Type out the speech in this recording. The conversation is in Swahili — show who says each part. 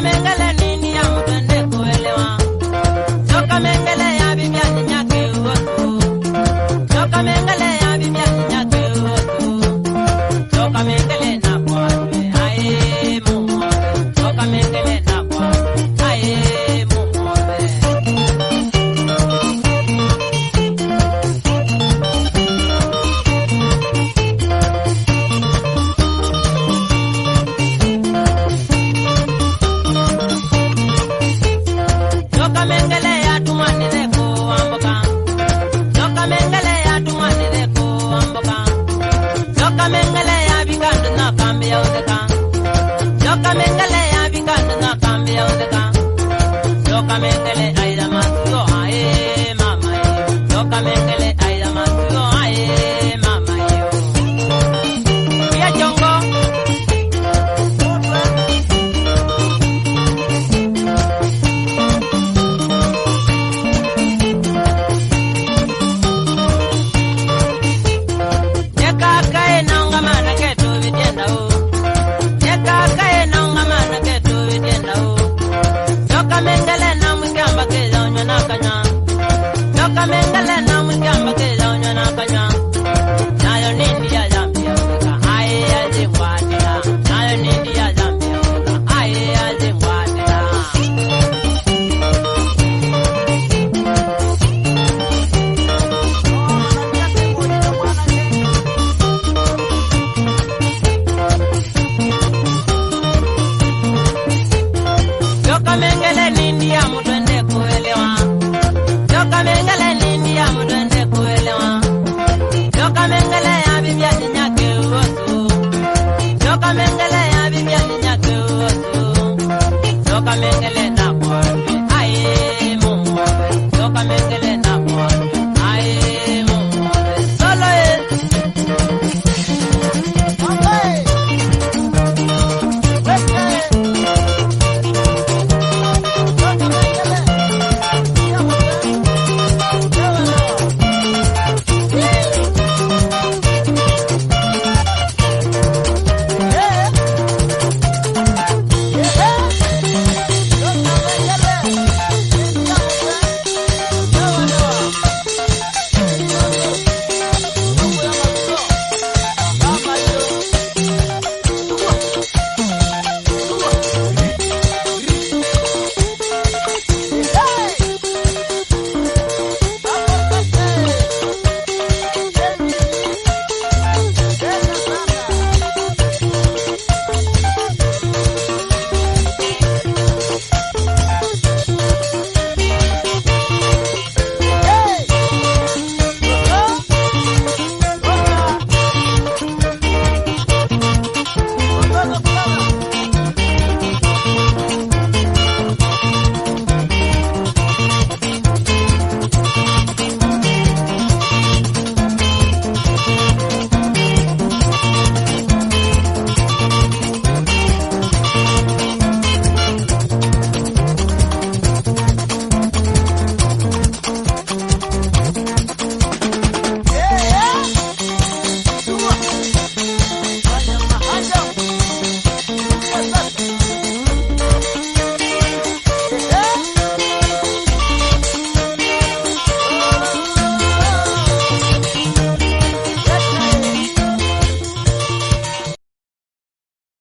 Speaker 1: mengele nini ya mtende kuelewa. Joka mengele ya bibia nyake uotu. Joka mengele ya bibia nyake uotu. Joka mengele na kwa ae mumo. Joka mengele na kwa ae mumo. Joka mengele ya tumanire ko amboka. Joka mengele ya tumanire ko amboka. Joka mengele ya biganda na kambi ya udeka. Joka mengele ya biganda na kambi ya udeka. Joka mengele